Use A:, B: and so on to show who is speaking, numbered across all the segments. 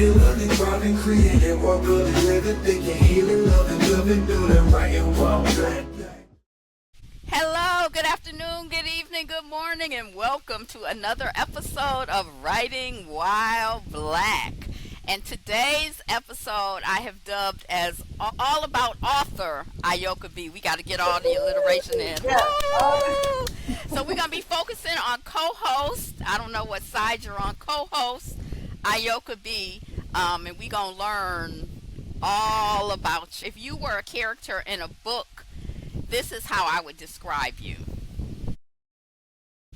A: Spreading, loving, growing, creating more good and living, thinking, healing, loving, doing, writing, walk, black.
B: Hello, good afternoon, good evening, good morning, and welcome to another episode of Writing While Black. And today's episode I have dubbed as All About Author Ayoka B. We got to get all the alliteration in. Woo! So we're going to be focusing on co-host. I don't know what side you're on. Co-host Ayoka B. And we're going to learn all about you. If you were a character in a book, this is how I would describe you.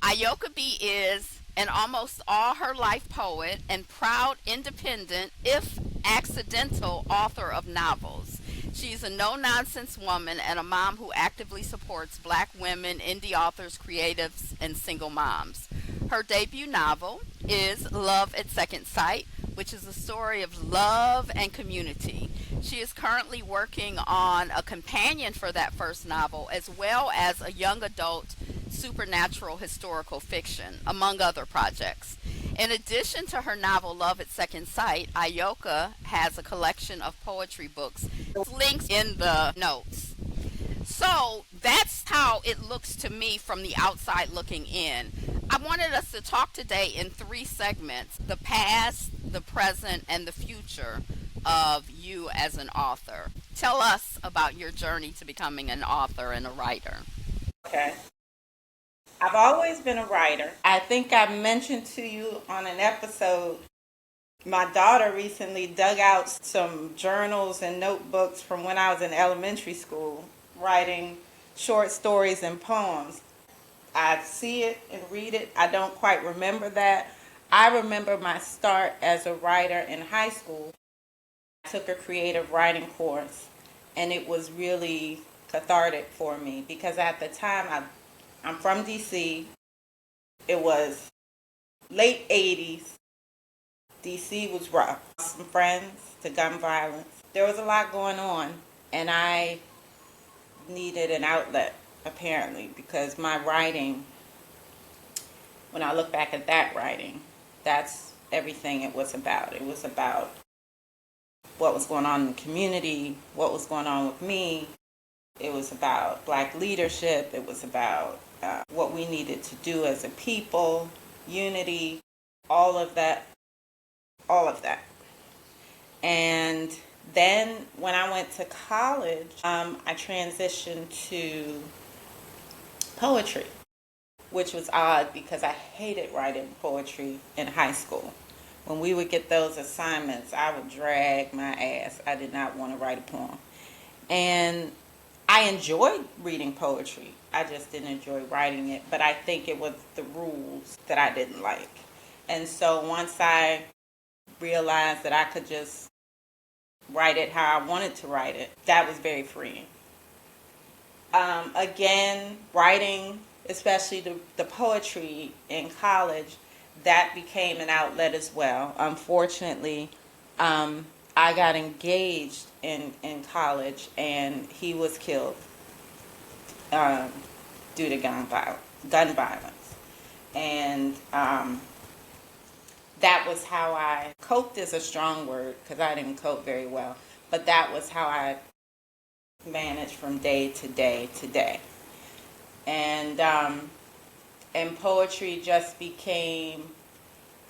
B: Ayoka B is an almost all her life poet and proud independent, if accidental, author of novels. She's a no-nonsense woman and a mom who actively supports black women, indie authors, creatives, and single moms. Her debut novel is Love at Second Sight, which is a story of love and community. She is currently working on a companion for that first novel, as well as a young adult supernatural historical fiction, among other projects. In addition to her novel Love at Second Sight, Ayoka has a collection of poetry books. Links in the notes. So that's how it looks to me from the outside looking in. I wanted us to talk today in three segments: the past, the present, and the future of you as an author. Tell us about your journey to becoming an author and a writer.
C: Okay. I've always been a writer. I think I mentioned to you on an episode, my daughter recently dug out some journals and notebooks from when I was in elementary school, writing short stories and poems. I see it and read it. I don't quite remember that. I remember my start as a writer in high school. I took a creative writing course, and it was really cathartic for me because at the time I'm from DC. It was late 80s. DC was rough. Some friends to gun violence. There was a lot going on, and I needed an outlet, apparently, because my writing, when I look back at that writing, that's everything it was about. It was about what was going on in the community, what was going on with me. It was about black leadership. It was about what we needed to do as a people, unity, all of that. And then when I went to college, I transitioned to poetry, which was odd because I hated writing poetry in high school. When we would get those assignments, I would drag my ass. I did not want to write a poem. And I enjoyed reading poetry. I just didn't enjoy writing it. But I think it was the rules that I didn't like. And so once I realized that I could just write it how I wanted to write it, that was very freeing. Again, writing, especially the poetry in college, that became an outlet as well. Unfortunately, I got engaged in college, and he was killed due to gun violence. And that was how I coped, is a strong word because I didn't cope very well, but that was how I managed from day to day to day. And poetry just became,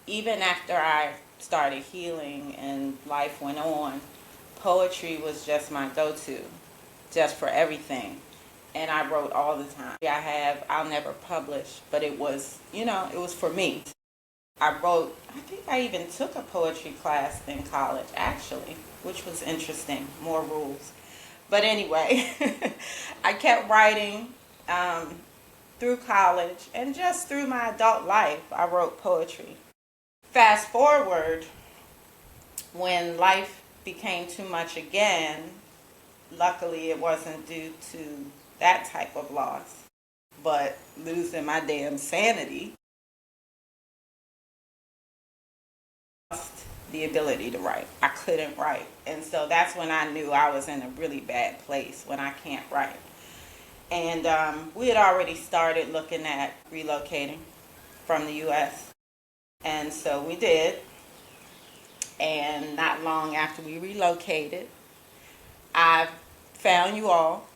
C: even after I started healing and life went on, poetry was just my go-to, just for everything. And I wrote all the time. I'll never publish, but it was, it was for me. I think I even took a poetry class in college, actually, which was interesting, more rules. But anyway, I kept writing through college, and just through my adult life, I wrote poetry. Fast forward, when life became too much again, luckily it wasn't due to that type of loss, but losing my damn sanity, lost the ability to write. I couldn't write. And so that's when I knew I was in a really bad place, when I can't write. And we had already started looking at relocating from the U.S. And so we did. And not long after we relocated, I found you all,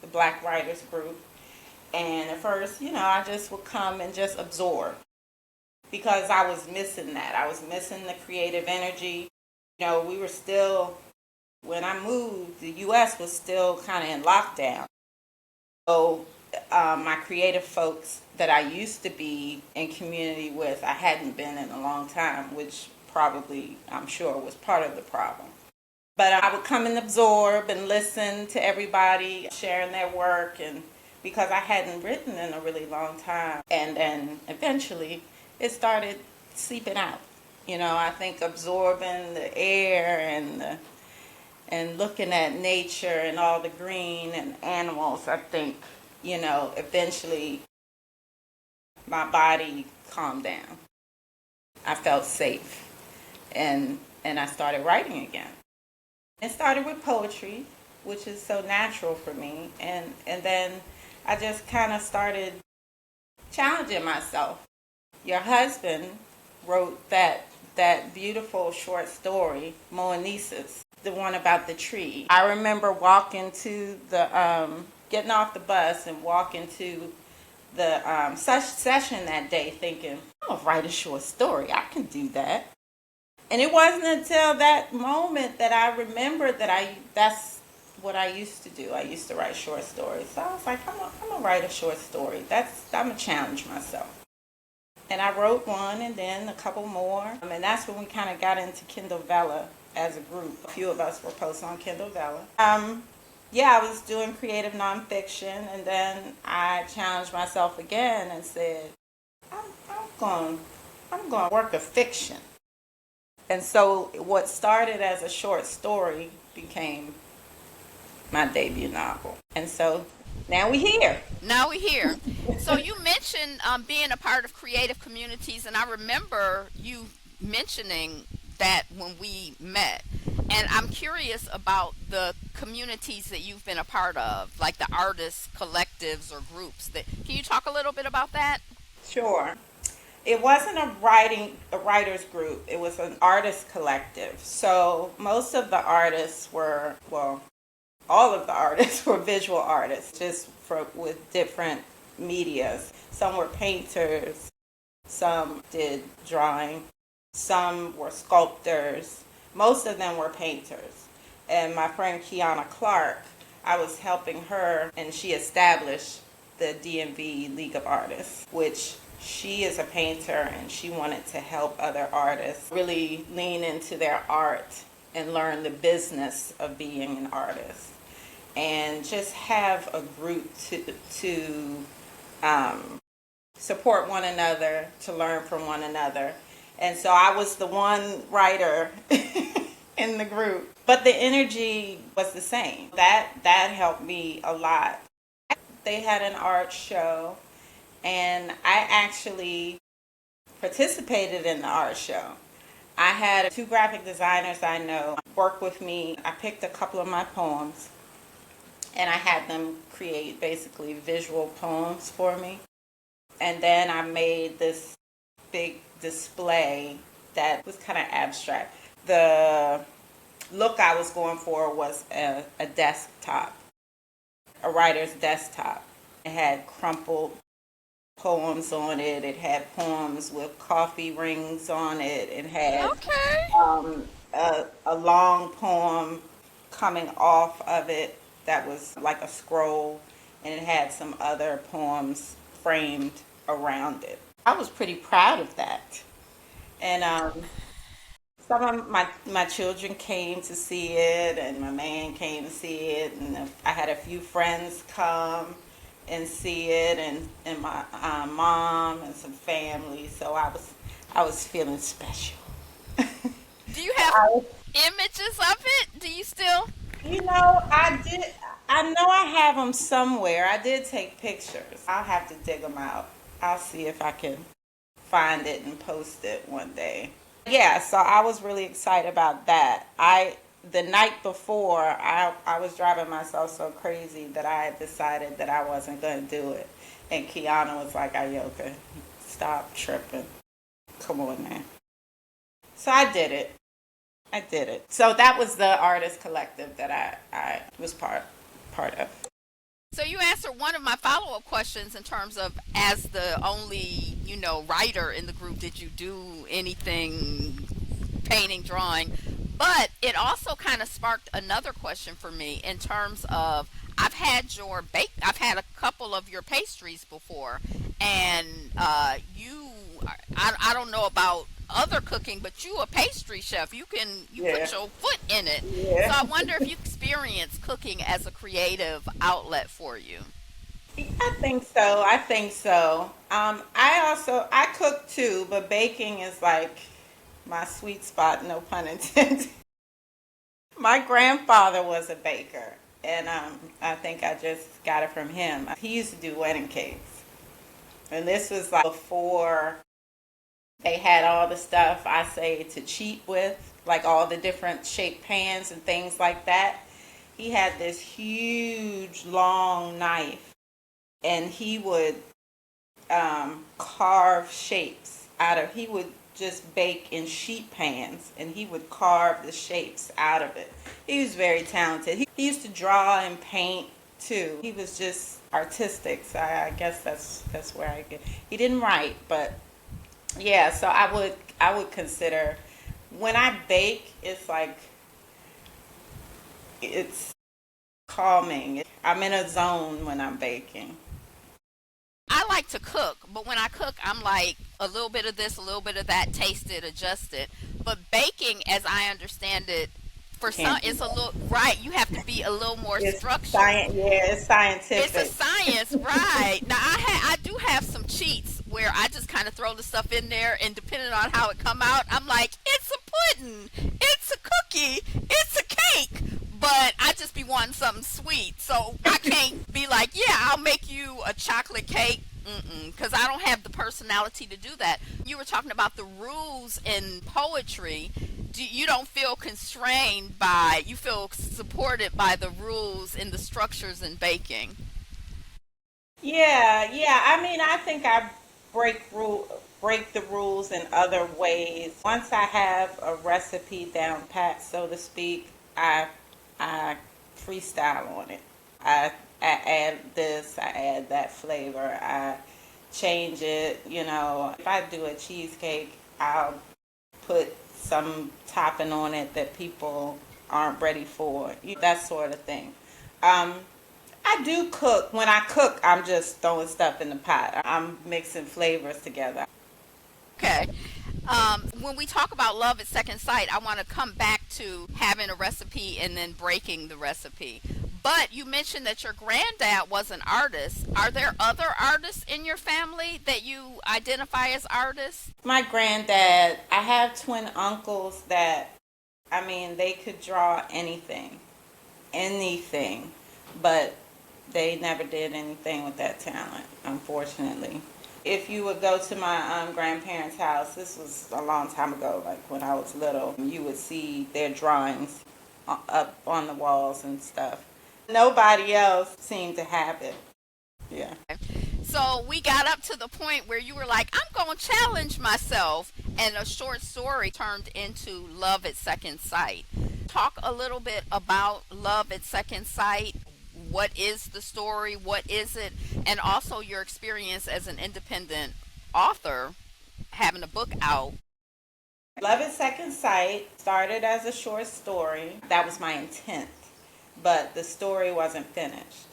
C: the Black Writers Group. And at first, I just would come and just absorb because I was missing that. I was missing the creative energy. We were still, when I moved, the U.S. was still kind of in lockdown. So my creative folks that I used to be in community with, I hadn't been in a long time, which probably, I'm sure, was part of the problem. But I would come and absorb and listen to everybody sharing their work, and because I hadn't written in a really long time. And then eventually it started seeping out. I think absorbing the air and looking at nature and all the green and animals, I think, eventually my body calmed down. I felt safe, and I started writing again. It started with poetry, which is so natural for me, and then I just kind of started challenging myself. Your husband wrote that beautiful short story, Moanesis, the one about the tree. I remember walking to the getting off the bus and walking to the such session that day, thinking, I'll write a short story. I can do that. And it wasn't until that moment that I remembered that that's what I used to do. I used to write short stories. So I was like, I'm gonna write a short story. I'm gonna challenge myself. And I wrote one and then a couple more. And that's when we kind of got into Kindle Vella as a group. A few of us were posting on Kindle Vella. I was doing creative nonfiction, and then I challenged myself again and said, I'm going to work a fiction. And so what started as a short story became my debut novel. And so now we're here.
B: So you mentioned being a part of creative communities, and I remember you mentioning that when we met. And I'm curious about the communities that you've been a part of, like the artists, collectives, or groups. Can you talk a little bit about that?
C: Sure. It wasn't a writers group. It was an artist collective. So most of the artists were, well, all of the artists were visual artists, just with different medias. Some were painters, some did drawing, some were sculptors. Most of them were painters. And my friend Kiana Clark, I was helping her, and she established the DMV League of Artists, which she is a painter, and she wanted to help other artists really lean into their art and learn the business of being an artist, and just have a group to support one another, to learn from one another. And so I was the one writer in the group, but the energy was the same. That helped me a lot. They had an art show, and I actually participated in the art show. I had two graphic designers I know work with me. I picked a couple of my poems, and I had them create basically visual poems for me. And then I made this big display that was kind of abstract. The look I was going for was a desktop, a writer's desktop. It had crumpled poems on it. It had poems with coffee rings on it. It had a long poem coming off of it that was like a scroll, and it had some other poems framed around it. I was pretty proud of that. And some of my children came to see it, and my man came to see it, and I had a few friends come and see it, and my mom and some family. So I was feeling special.
B: Do you have images of it? Do you still?
C: I did. I know I have them somewhere. I did take pictures. I'll have to dig them out. I'll see if I can find it and post it one day. Yeah, so I was really excited about that. The night before, I was driving myself so crazy that I had decided that I wasn't going to do it. And Kiana was like, Ayoka, stop tripping. Come on, man. So I did it. I did it. So that was the artist collective that I was part of.
B: So you answered one of my follow-up questions in terms of, as the only, writer in the group, did you do anything painting, drawing? But it also kind of sparked another question for me in terms of, I've had a couple of your pastries before, and I don't know about other cooking, but you a pastry chef. You
C: Yeah.
B: put your foot in it. So
C: Yeah.
B: I wonder if you experience cooking as a creative outlet for you.
C: I think so. I think so. I cook too, but baking is like my sweet spot. No pun intended. My grandfather was a baker, and I think I just got it from him. He used to do wedding cakes, and this was like before they had all the stuff I say to cheat with, like all the different shaped pans and things like that. He had this huge long knife, and he would carve shapes out of. He would just bake in sheet pans, and he would carve the shapes out of it. He was very talented. He used to draw and paint too. He was just artistic. So I guess that's where I get. He didn't write, but yeah. So I would consider when I bake, it's like it's calming. I'm in a zone when I'm baking.
B: I like to cook, but when I cook, I'm like a little bit of this, a little bit of that, taste it, adjust it. But baking, as I understand it, for some,
C: Can't do
B: it's a
C: that.
B: little right. You have to be a little more
C: It's
B: structured.
C: science. Yeah, it's
B: It's a
C: scientific.
B: science, right? Now I do have some cheats where I just kind of throw the stuff in there, and depending on how it come out, I'm like, it's a pudding, it's a cookie, it's a cake. But I just be wanting something sweet, so I can't be like, yeah, I'll make you a chocolate cake. Because I don't have the personality to do that. You were talking about the rules in poetry. You don't feel constrained by, you feel supported by the rules and the structures in baking.
C: Yeah, yeah. I mean, I think I break the rules in other ways. Once I have a recipe down pat, so to speak, I freestyle on it. I add this, I add that flavor, I change it. If I do a cheesecake, I'll put some topping on it that people aren't ready for. That sort of thing. Um, I do cook. When I cook, I'm just throwing stuff in the pot. I'm mixing flavors together.
B: Okay. When we talk about love at second sight, I want to come back to having a recipe and then breaking the recipe. But you mentioned that your granddad was an artist. Are there other artists in your family that you identify as artists?
C: My granddad, I have twin uncles that, I mean, they could draw anything, anything, but they never did anything with that talent, unfortunately. If you would go to my grandparents' house, this was a long time ago, like when I was little, you would see their drawings up on the walls and stuff. Nobody else seemed to have it. Yeah.
B: So we got up to the point where you were like, I'm going to challenge myself. And a short story turned into Love at Second Sight. Talk a little bit about Love at Second Sight. What is the story? What is it? And also your experience as an independent author, having a book out.
C: Love at Second Sight started as a short story. That was my intent, but the story wasn't finished.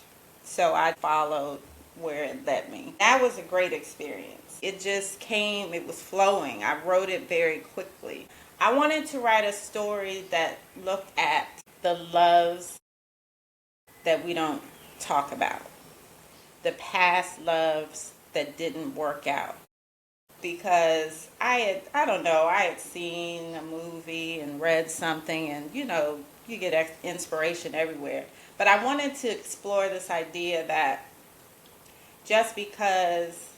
C: So I followed where it led me. That was a great experience. It just came, it was flowing. I wrote it very quickly. I wanted to write a story that looked at the loves that we don't talk about, the past loves that didn't work out. Because I don't know, I had seen a movie and read something, and you get inspiration everywhere. But I wanted to explore this idea that just because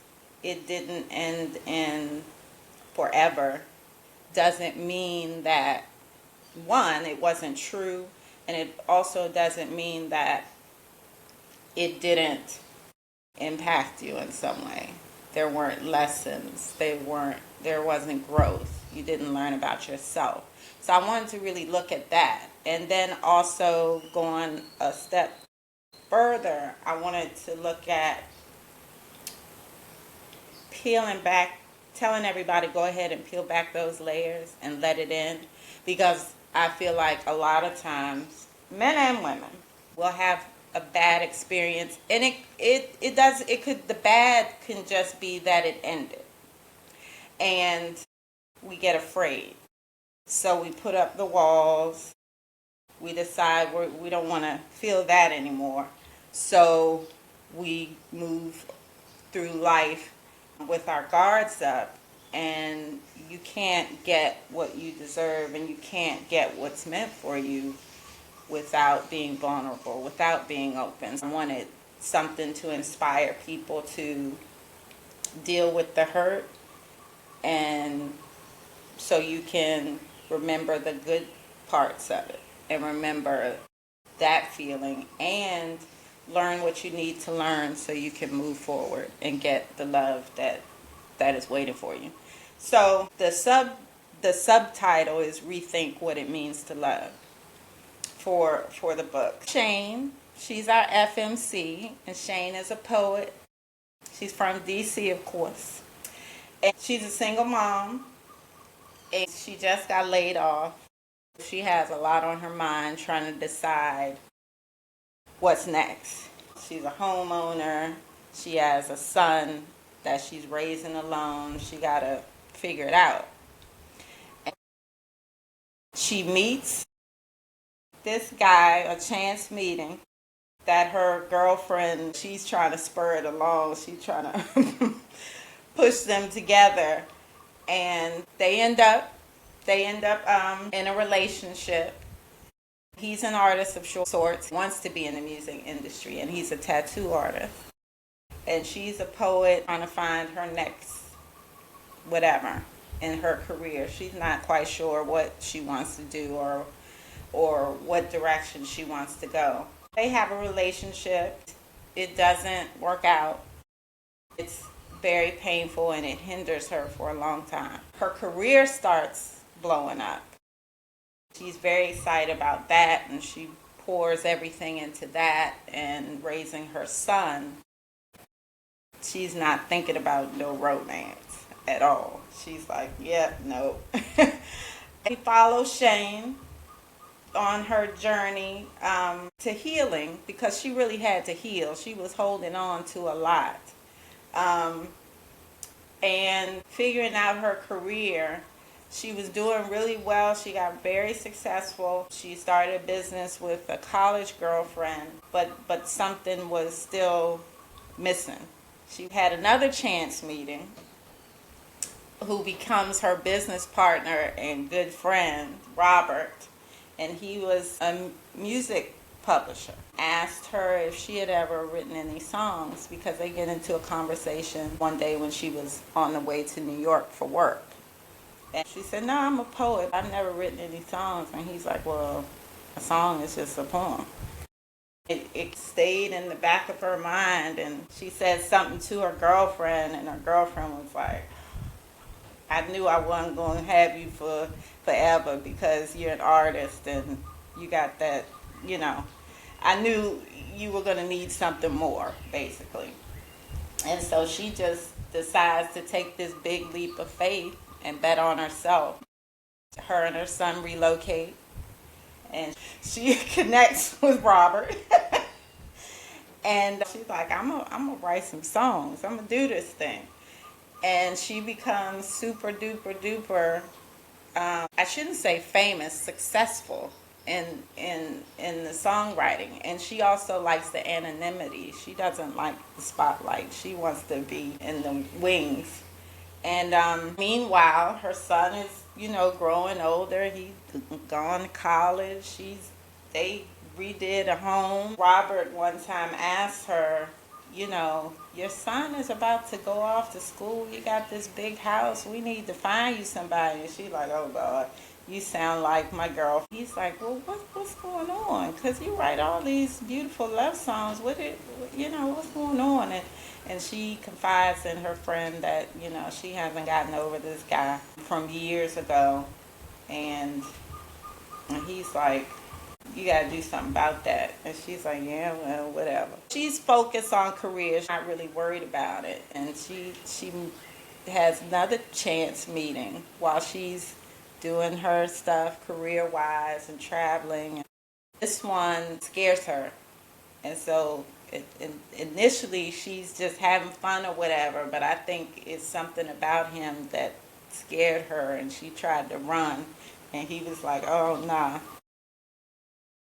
C: it didn't end in forever doesn't mean that, one, it wasn't true, and it also doesn't mean that it didn't impact you in some way. There weren't lessons. There wasn't growth. You didn't learn about yourself. So I wanted to really look at that. And then also going a step further, I wanted to look at peeling back, telling everybody go ahead and peel back those layers and let it in. Because I feel like a lot of times, men and women will have a bad experience. And the bad can just be that it ended. And we get afraid. So we put up the walls. We decide we don't want to feel that anymore. So we move through life with our guards up, and you can't get what you deserve, and you can't get what's meant for you without being vulnerable, without being open. I wanted something to inspire people to deal with the hurt, and so you can remember the good parts of it and remember that feeling and learn what you need to learn so you can move forward and get the love that is waiting for you. So the subtitle is Rethink What It Means to Love for the book. Shane, she's our FMC, and Shane is a poet. She's from DC, of course. And she's a single mom, and she just got laid off. She has a lot on her mind trying to decide what's next. She's a homeowner. She has a son that she's raising alone. She got to figure it out. And she meets this guy, a chance meeting, that her girlfriend, she's trying to spur it along. She's trying to push them together. And they end up in a relationship. He's an artist of sorts, wants to be in the music industry, and he's a tattoo artist. And she's a poet trying to find her next whatever in her career. She's not quite sure what she wants to do or what direction she wants to go. They have a relationship. It doesn't work out. It's very painful, and it hinders her for a long time. Her career starts blowing up. She's very excited about that, and she pours everything into that and raising her son. She's not thinking about no romance at all. She's like, yep, no. We follow Shane on her journey to healing, because she really had to heal. She was holding on to a lot. And figuring out her career, she was doing really well. She got very successful. She started a business with a college girlfriend, but something was still missing. She had another chance meeting who becomes her business partner and good friend, Robert, and he was a music publisher. Asked her if she had ever written any songs, because they get into a conversation one day when she was on the way to New York for work. And she said, no, I'm a poet. I've never written any songs. And he's like, well, a song is just a poem. It stayed in the back of her mind, and she said something to her girlfriend, and her girlfriend was like, I knew I wasn't going to have you for forever because you're an artist and you got that, I knew you were going to need something more, basically. And so she just decides to take this big leap of faith and bet on herself. Her and her son relocate, and she connects with Robert. And she's like, I'm gonna write some songs. I'm gonna do this thing. And she becomes super duper duper, I shouldn't say famous, successful in the songwriting. And she also likes the anonymity. She doesn't like the spotlight. She wants to be in the wings. And meanwhile, her son is, growing older. He's gone to college. They redid a home. Robert one time asked her, your son is about to go off to school. You got this big house. We need to find you somebody. And she's like, oh, God, you sound like my girl. He's like, well, what's going on? Because you write all these beautiful love songs. What's going on? And she confides in her friend that, she hasn't gotten over this guy from years ago. And he's like, you got to do something about that. And she's like, yeah, well, whatever. She's focused on career. She's not really worried about it. And she has another chance meeting while she's doing her stuff career-wise and traveling. This one scares her. And so initially she's just having fun or whatever, but I think it's something about him that scared her, and she tried to run. And he was like, oh, nah,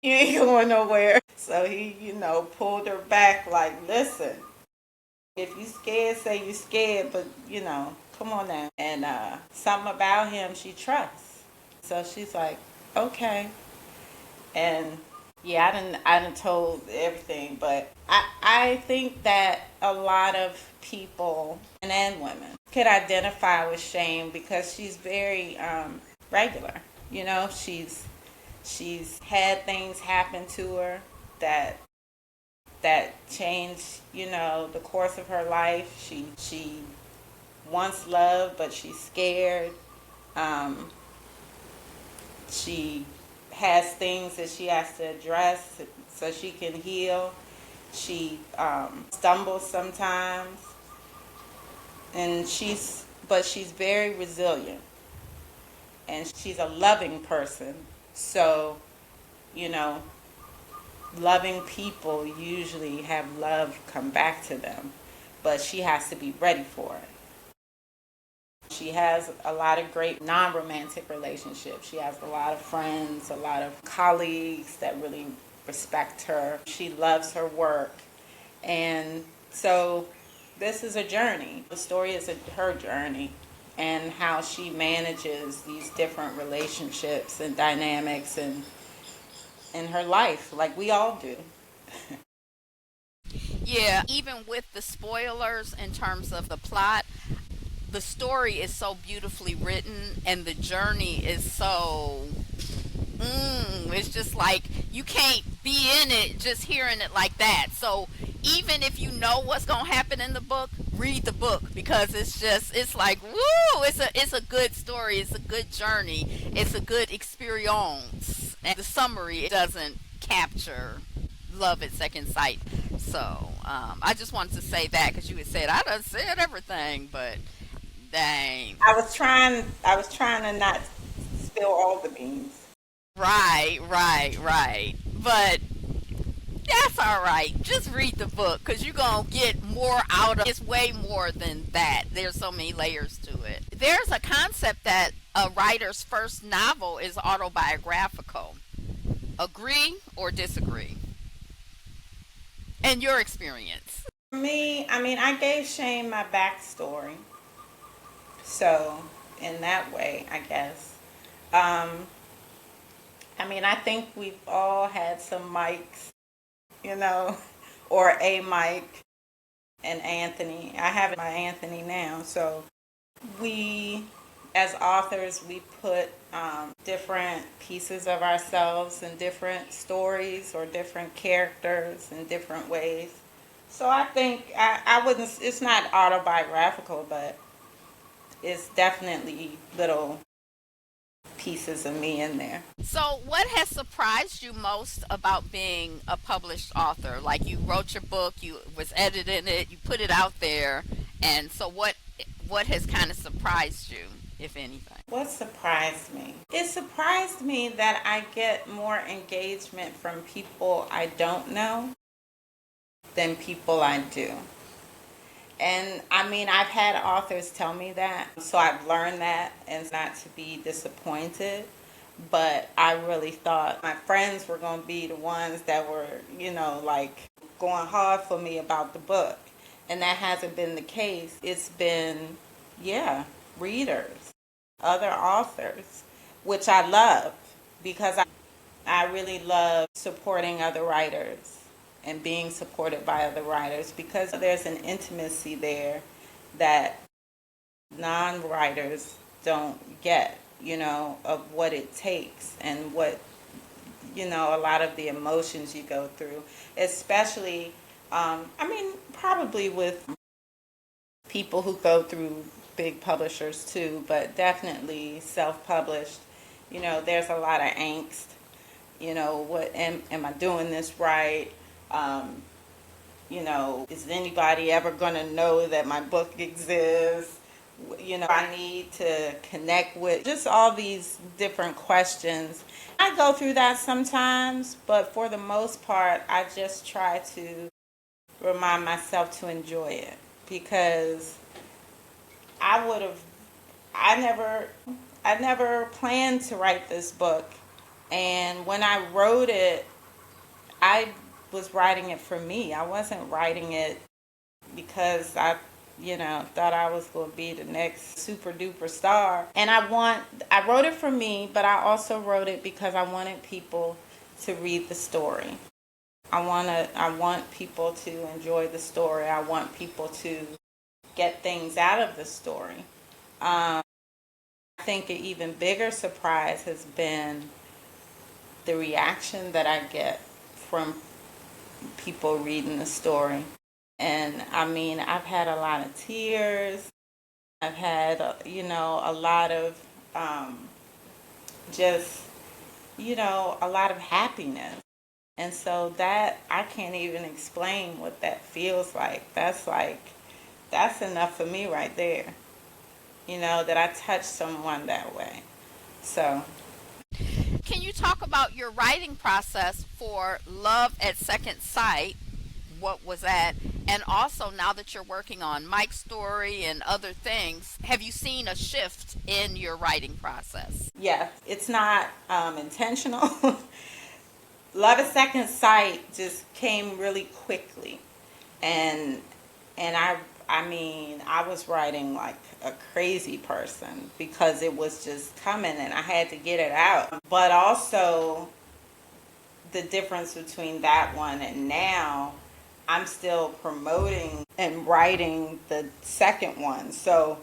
C: you ain't going nowhere. So he, pulled her back like, listen, if you scared, say you scared, but, come on now. And something about him she trusts. So she's like, okay. And yeah, I didn't told everything, but I think that a lot of people and women could identify with Shane because she's very regular. She's had things happen to her that changed, the course of her life. She once loved, but she's scared. She has things that she has to address so she can heal. She stumbles sometimes, and she's very resilient, and she's a loving person. So, loving people usually have love come back to them, but she has to be ready for it. She has a lot of great non-romantic relationships. She has a lot of friends, a lot of colleagues that really respect her. She loves her work. And so this is a journey. The story is her journey and how she manages these different relationships and dynamics in her life, like we all do.
B: Yeah, even with the spoilers in terms of the plot, the story is so beautifully written and the journey is so it's just like you can't be in it just hearing it like that. So even if you know what's gonna happen in the book, read the book because it's like woo, it's a good story, it's a good journey, it's a good experience. And the summary doesn't capture love at second sight. So I just wanted to say that because you had said I done said everything, but dang.
C: I was trying to not spill all the beans.
B: Right. But that's all right. Just read the book because you're going to get more out of it. It's way more than that. There's so many layers to it. There's a concept that a writer's first novel is autobiographical. Agree or disagree? In your experience.
C: For me, I gave Shane my backstory. So, in that way, I guess. Um, I think we've all had some mics, you know, or a mic, and Anthony. I have my Anthony now. So, we, as authors, we put different pieces of ourselves in different stories or different characters in different ways. So, I think I wouldn't, it's not autobiographical, but it's definitely little pieces of me in there.
B: So, what has surprised you most about being a published author? Like you wrote your book, you was editing it, you put it out there, and so what has kind of surprised you, if anything?
C: What surprised me? It surprised me that I get more engagement from people I don't know than people I do. And I've had authors tell me that, so I've learned that and not to be disappointed. But I really thought my friends were going to be the ones that were, like going hard for me about the book. And that hasn't been the case. It's been, readers, other authors, which I love because I really love supporting other writers and being supported by other writers because there's an intimacy there that non-writers don't get. of what it takes and what, a lot of the emotions you go through, especially, probably with people who go through big publishers too, but definitely self-published. There's a lot of angst. What am I doing this right? Is anybody ever going to know that my book exists? I need to connect with just all these different questions. I go through that sometimes, but for the most part, I just try to remind myself to enjoy it because I would have, I never planned to write this book. And when I wrote it, I was writing it for me. I wasn't writing it because thought I was going to be the next super duper star. And I wrote it for me, but I also wrote it because I wanted people to read the story. I want people to enjoy the story. I want people to get things out of the story. I think an even bigger surprise has been the reaction that I get from people reading the story. And I've had a lot of tears. I've had, a lot of just, a lot of happiness. And so that, I can't even explain what that feels like. That's enough for me right there. That I touched someone that way. So.
B: Can you talk about your writing process for Love at Second Sight? What was that? And also, now that you're working on Mike's story and other things, have you seen a shift in your writing process?
C: Yeah, it's not intentional. Love at Second Sight just came really quickly, and I was writing like a crazy person because it was just coming and I had to get it out. But also, the difference between that one and now, I'm still promoting and writing the second one. So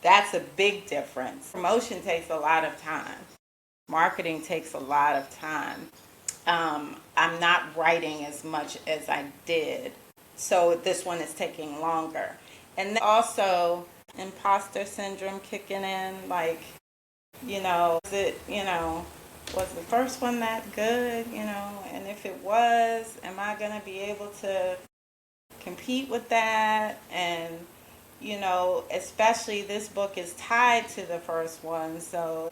C: that's a big difference. Promotion takes a lot of time. Marketing takes a lot of time. I'm not writing as much as I did. So this one is taking longer. And then also imposter syndrome kicking in, was the first one that good, and if it was, am I going to be able to compete with that? And, especially this book is tied to the first one, so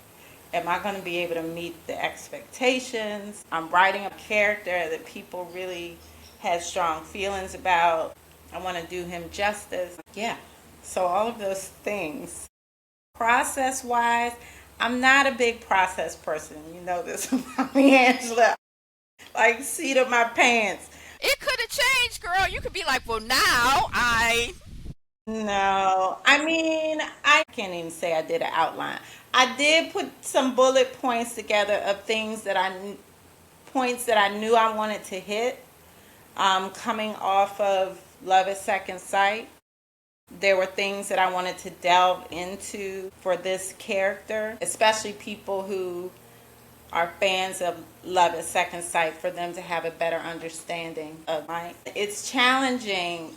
C: am I going to be able to meet the expectations? I'm writing a character that people really had strong feelings about. I want to do him justice. Yeah, so all of those things. Process-wise, I'm not a big process person. You know this about me, Angela. Like, seat of my pants.
B: It could have changed, girl. You could be like, well, now I.
C: No, I can't even say I did an outline. I did put some bullet points together of points that I knew I wanted to hit, coming off of Love at Second Sight. There were things that I wanted to delve into for this character, especially people who are fans of Love at Second Sight, for them to have a better understanding of Mike. It's challenging.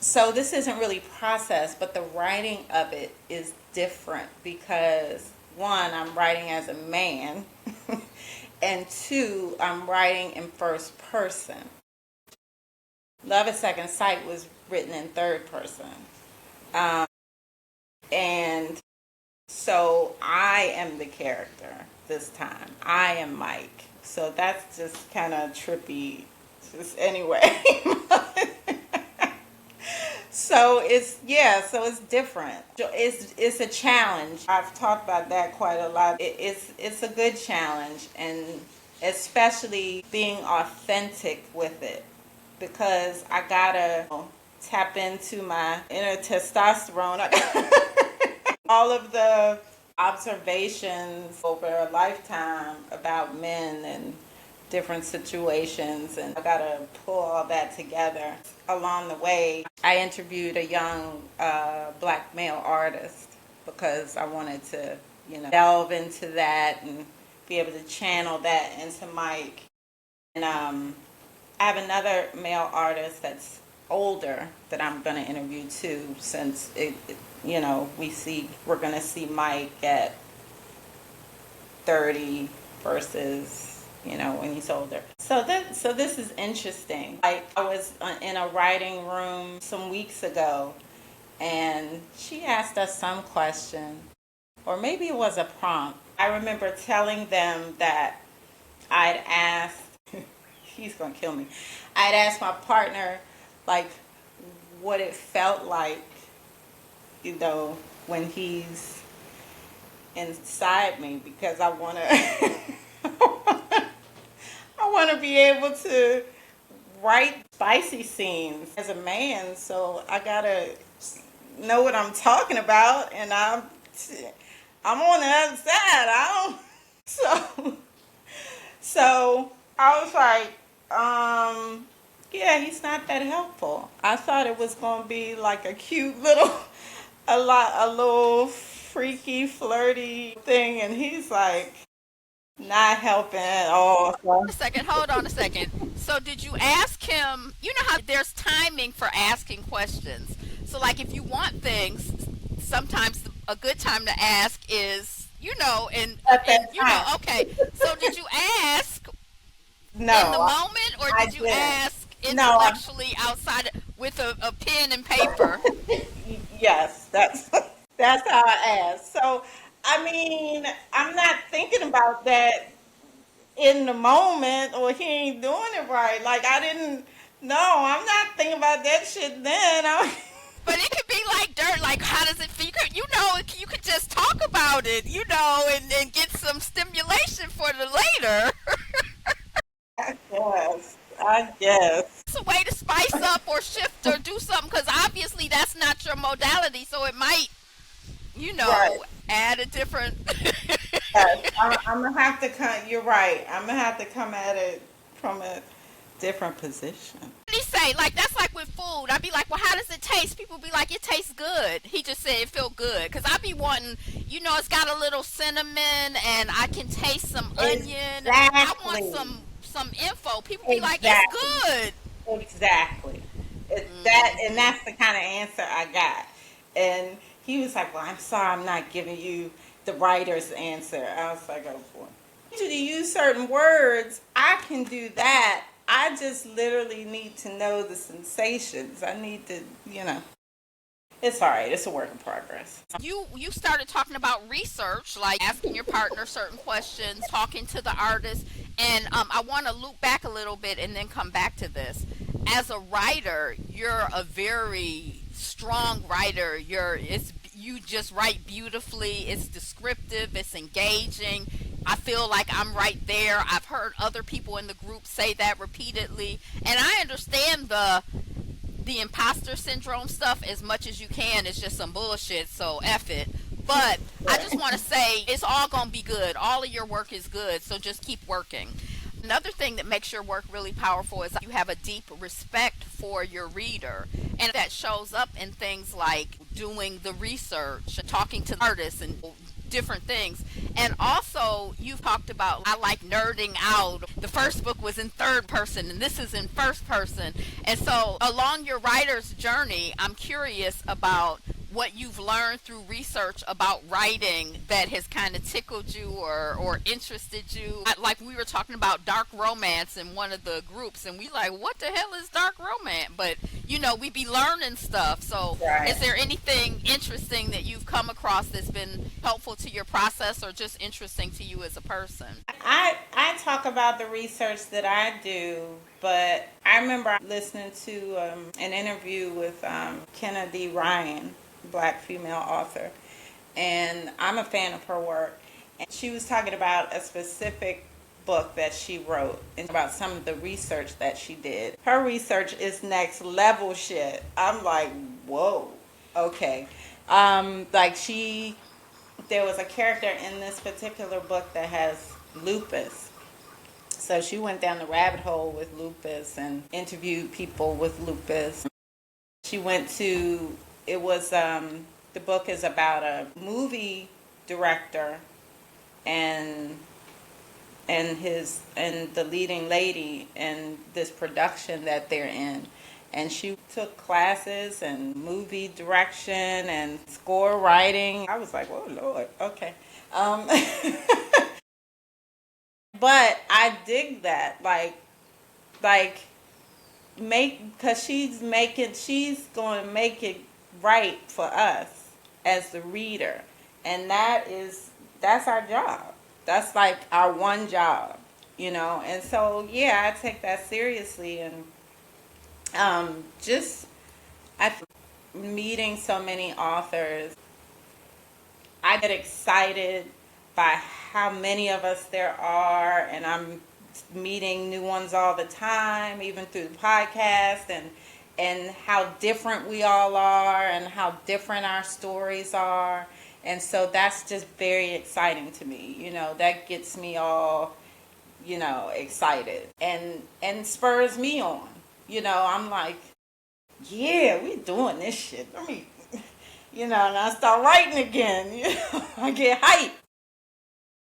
C: So this isn't really processed, but the writing of it is different because one, I'm writing as a man, and two, I'm writing in first person. Love at Second Sight was written in third person. And so I am the character this time. I am Mike. So that's just kind of trippy. Just anyway. So it's different. It's a challenge. I've talked about that quite a lot. It's a good challenge, and especially being authentic with it, because I gotta tap into my inner testosterone. All of the observations over a lifetime about men and different situations, and I gotta pull all that together. Along the way, I interviewed a young black male artist because I wanted to, delve into that and be able to channel that into Mike. And I have another male artist that's older that I'm going to interview too, since we're going to see Mike at 30 versus when he's older. So this is interesting. Like, I was in a writing room some weeks ago, and she asked us some question, or maybe it was a prompt. I remember telling them that I'd asked, he's gonna kill me. I'd asked my partner, like, what it felt like, when he's inside me, because I want to I want to be able to write spicy scenes as a man, so I gotta know what I'm talking about, and I'm on the other side. I don't so so I was like, yeah, he's not that helpful. I thought it was gonna be like a cute little a little freaky, flirty thing, and he's like not helping at all. So,
B: A second, hold on a second. So did you ask him, you know how there's timing for asking questions. So like if you want things, sometimes a good time to ask is,
C: at
B: and
C: that time,
B: okay. So did you ask in the
C: no,
B: moment, or
C: I
B: did you
C: didn't.
B: ask
C: No,
B: intellectually outside with a pen and paper?
C: yes, that's how I asked. So, I mean, I'm not thinking about that in the moment, or he ain't doing it right. Like, I didn't. No, I'm not thinking about that shit then.
B: But it could be like dirt. Like, how does it feel? You could just talk about it, and get some stimulation for the later.
C: I guess. I guess.
B: It's a way to spice up or shift or do something, because obviously that's not your modality. So it might,
C: Right.
B: add a different.
C: Yes. I'm gonna have to come. You're right. I'm gonna have to come at it from a different position.
B: He say, like, that's like with food. I'd be like, well, how does it taste? People be like, it tastes good. He just said it feel good, because I be wanting, it's got a little cinnamon, and I can taste some onion. I want
C: Exactly.
B: some info. People be like, it's
C: Exactly.
B: good.
C: Exactly. It's that, and that's the kind of answer I got. And he was like, "Well, I'm sorry, I'm not giving you the writer's answer." I was like, "Oh boy." To use certain words, I can do that. I just literally need to know the sensations. I need to, It's all right. It's a work in progress.
B: You started talking about research, like asking your partner certain questions, talking to the artist, and I want to loop back a little bit and then come back to this. As a writer, you're a very strong writer. You just write beautifully. It's descriptive. It's engaging. I feel like I'm right there. I've heard other people in the group say that repeatedly, and I understand the imposter syndrome stuff as much as you can. It's just some bullshit, so F it. But I just want to say it's all going to be good. All of your work is good, so just keep working. Another thing that makes your work really powerful is you have a deep respect for your reader. And that shows up in things like doing the research, talking to artists, and different things. And also, you've talked about, I like nerding out. The first book was in third person, and this is in first person. And so, along your writer's journey, I'm curious about what you've learned through research about writing that has kind of tickled you or interested you. Like, we were talking about dark romance in one of the groups, and we like, what the hell is dark romance? But we be learning stuff. So
C: Right.
B: is there anything interesting that you've come across that's been helpful to your process, or just interesting to you as a person?
C: I talk about the research that I do, but I remember listening to an interview with Kennedy Ryan, black female author, and I'm a fan of her work. And she was talking about a specific book that she wrote and about some of the research that she did. Her research is next level shit. I'm like, whoa, okay. Like there was a character in this particular book that has lupus. So she went down the rabbit hole with lupus and interviewed people with lupus. She went to, it was The book is about a movie director and the leading lady in this production that they're in, and she took classes in movie direction and score writing. I was like, oh Lord, okay. um, but I dig that, like make, because she's going to make it right for us as the reader, and that's our job. That's like our one job, and so yeah, I take that seriously. And just I meeting so many authors, I get excited by how many of us there are, and I'm meeting new ones all the time, even through the podcast, and how different we all are, and how different our stories are. And so that's just very exciting to me. That gets me all, excited, and spurs me on. I'm like, yeah, we doing this shit. Let me, and I start writing again. I get hyped.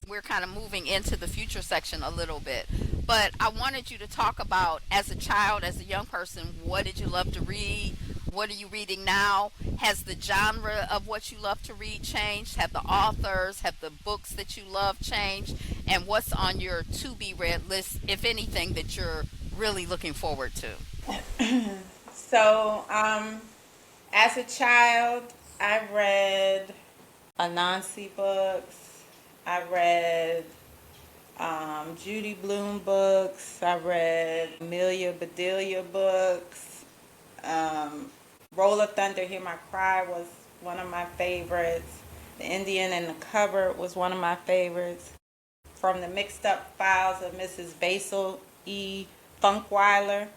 B: We're kind of moving into the future section a little bit, but I wanted you to talk about, as a child, as a young person, what did you love to read? What are you reading now? Has the genre of what you love to read changed? Have the authors, have the books that you love changed? And what's on your to be read list, if anything, that you're really looking forward to?
C: So, as a child, I read Anansi books. I read Judy Blume books. I read Amelia Bedelia books. Roll of Thunder, Hear My Cry was one of my favorites. The Indian in the Cupboard was one of my favorites. From the Mixed Up Files of Mrs. Basil E. Funkweiler,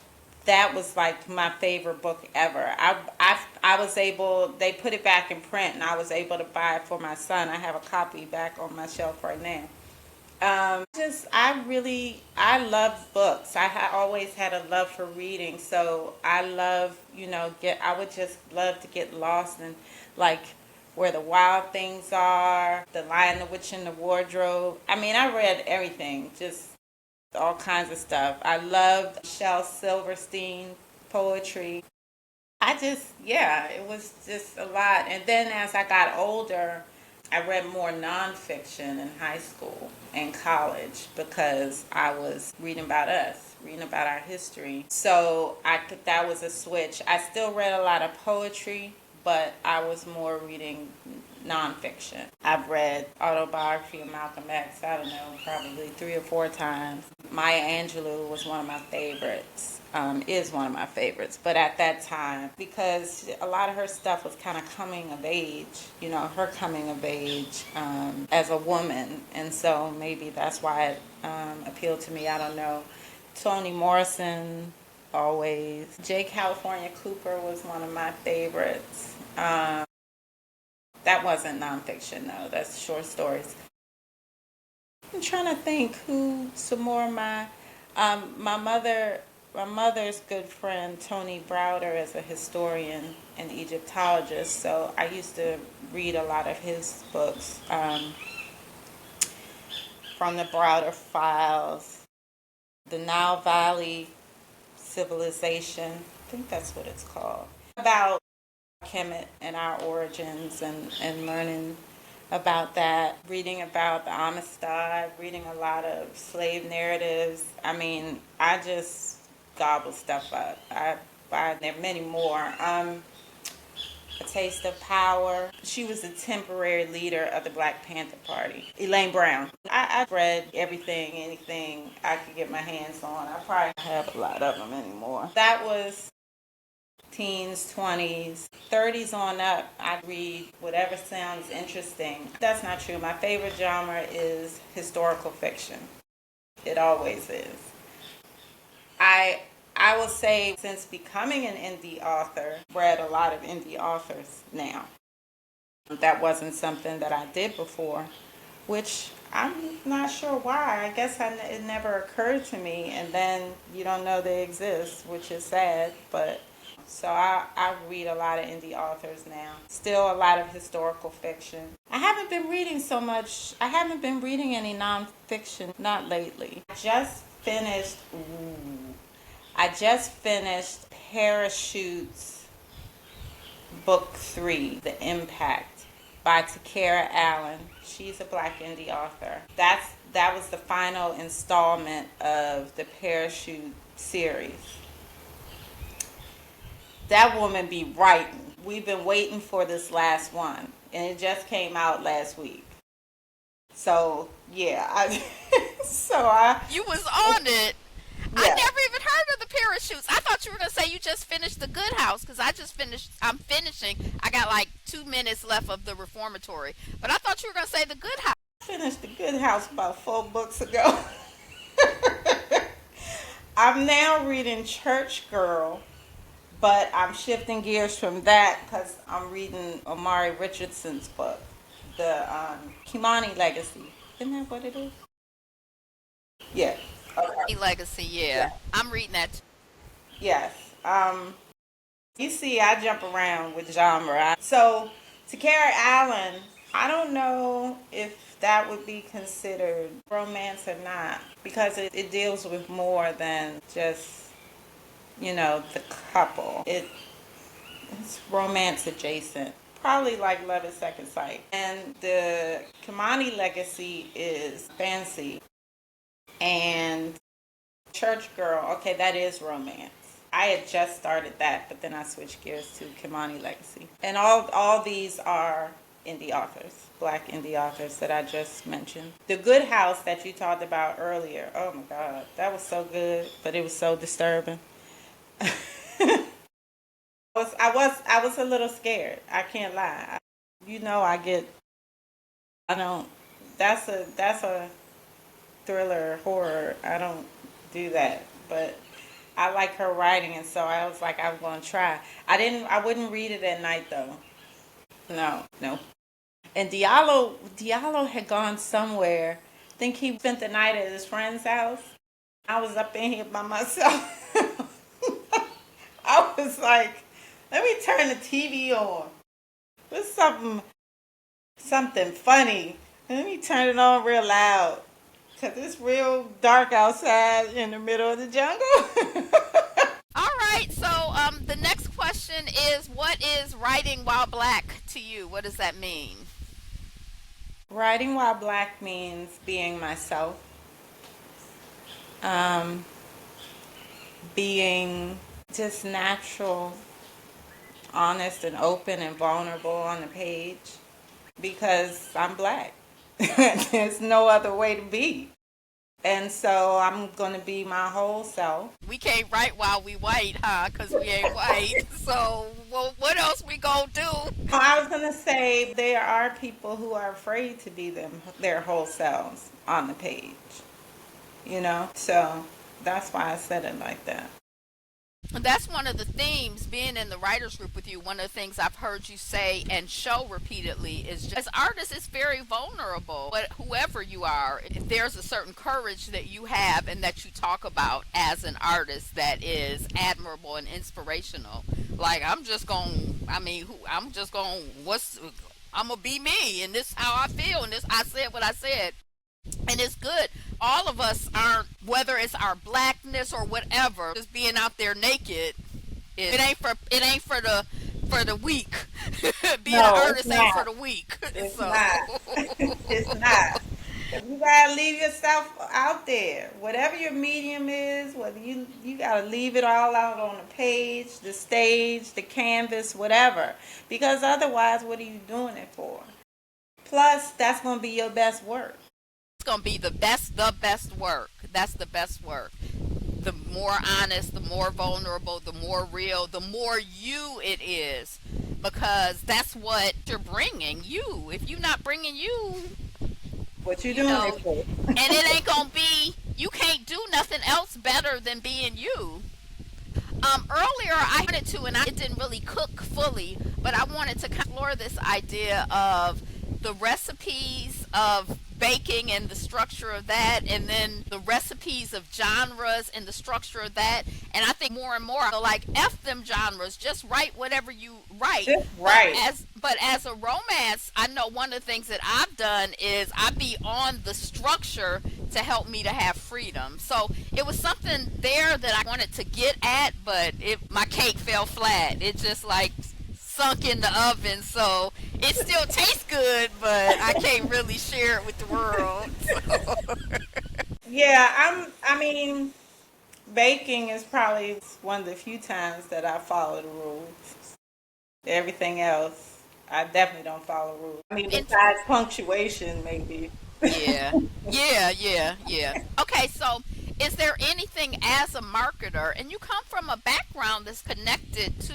C: that was like my favorite book ever. I was able, they put it back in print, and I was able to buy it for my son. I have a copy back on my shelf right now. I love books. Always had a love for reading, so I love, I would just love to get lost in, like, Where the Wild Things Are, The Lion, the Witch, and the Wardrobe. I mean, I read everything, just all kinds of stuff. I loved Shel Silverstein poetry. It was just a lot. And then as I got older, I read more nonfiction in high school and college, because I was reading about us, reading about our history. So that was a switch. I still read a lot of poetry, but I was more reading nonfiction. I've read Autobiography of Malcolm X, I don't know, probably 3 or 4 times. Maya Angelou was one of my favorites. Is one of my favorites. But at that time, because a lot of her stuff was kind of coming of age, her coming of age as a woman. And so maybe that's why it appealed to me. I don't know. Toni Morrison, always. J. California Cooper was one of my favorites. That wasn't nonfiction, though. That's short stories. I'm trying to think who some more of my mother's good friend Tony Browder is a historian and Egyptologist, so I used to read a lot of his books, from the Browder Files, the Nile Valley Civilization, I think that's what it's called, about Kemet and our origins, and learning about that, reading about the Amistad, reading a lot of slave narratives. I mean, I just gobble stuff up. There are many more. A Taste of Power. She was the temporary leader of the Black Panther Party. Elaine Brown. I've read everything, anything I could get my hands on. I probably have a lot of them anymore. That was teens, 20s, 30s on up. I read whatever sounds interesting. That's not true. My favorite genre is historical fiction. It always is. I will say, since becoming an indie author, read a lot of indie authors now. That wasn't something that I did before, which I'm not sure why. I guess it never occurred to me, and then you don't know they exist, which is sad, but So I read a lot of indie authors now. Still a lot of historical fiction. I haven't been reading so much. I haven't been reading any nonfiction, not lately. I just finished Parachutes Book 3, The Impact, by Takara Allen. She's a black indie author. That was the final installment of the Parachute series. That woman be writing. We've been waiting for this last one, and it just came out last week. So yeah,
B: You was on it. I
C: yeah.
B: never even heard of the Parachutes. I thought you were gonna say you just finished The Good House, because I'm finishing. I got like 2 minutes left of the Reformatory, but I thought you were gonna say The Good House.
C: Finished The Good House about 4 books ago. I'm now reading Church Girl, but I'm shifting gears from that because I'm reading Omari Richardson's book, the Kimani Legacy. Isn't that what it is? Yeah. Okay.
B: Legacy, yeah.
C: Yeah.
B: I'm reading that too.
C: Yes. You see, I jump around with genre. So, Takara Allen, I don't know if that would be considered romance or not, because it deals with more than just, the couple. It's romance adjacent. Probably like Love at Second Sight. And the Kimani Legacy is fancy. And Church Girl, okay, that is romance. I had just started that, but then I switched gears to Kimani Legacy. And all these are indie authors, black indie authors that I just mentioned. The Good House that you talked about earlier, oh my God, that was so good, but it was so disturbing. I was a little scared. I can't lie. I don't. That's a thriller horror. I don't do that, but I like her writing, and so I was like, I'm gonna try. I wouldn't read it at night though. No. And Diallo had gone somewhere. I think he spent the night at his friend's house. I was up in here by myself. I was like, let me turn the TV on. Put something funny. Let me turn it on real loud. Because it's real dark outside in the middle of the jungle.
B: All right, so the next question is, what is writing while black to you? What does that mean?
C: Writing while black means being myself. Being just natural, honest and open and vulnerable on the page, because I'm black. There's no other way to be. And so I'm going to be my whole self.
B: We can't write while we white, huh? Because we ain't white. So what else we gonna do?
C: I was going to say there are people who are afraid to be their whole selves on the page. So that's why I said it like that.
B: And that's one of the themes, being in the writers group with you. One of the things I've heard you say and show repeatedly is, just, as artists, it's very vulnerable. But whoever you are, if there's a certain courage that you have and that you talk about as an artist that is admirable and inspirational. Like, I'm gonna be me, and this how I feel, and this I said what I said. And it's good. All of us aren't, whether it's our blackness or whatever, just being out there naked. It ain't for the weak. Being an artist ain't for the weak.
C: It's
B: so.
C: not. It's not. You gotta leave yourself out there. Whatever your medium is, whether you gotta leave it all out on the page, the stage, the canvas, whatever. Because otherwise, what are you doing it for? Plus, that's gonna be your best work.
B: It's gonna be the best work. That's the best work. The more honest, the more vulnerable, the more real, the more you it is, because that's what you're bringing. You, if you're not bringing you,
C: what you doing it for?
B: And it ain't gonna be. You can't do nothing else better than being you. Earlier I wanted to, and it didn't really cook fully, but I wanted to explore this idea of the recipes of baking and the structure of that, and then the recipes of genres and the structure of that. And I think more and more I feel like F them genres, just write whatever you write.
C: Just right.
B: But as a romance, I know one of the things that I've done is I be on the structure to help me to have freedom. So it was something there that I wanted to get at, but my cake fell flat. It just like sunk in the oven, so it still tastes good, but I can't really share it with the world. So.
C: Yeah, I mean, baking is probably one of the few times that I follow the rules. Everything else, I definitely don't follow rules. I mean, besides punctuation, maybe.
B: Yeah, yeah. Okay, so is there anything as a marketer, and you come from a background that's connected to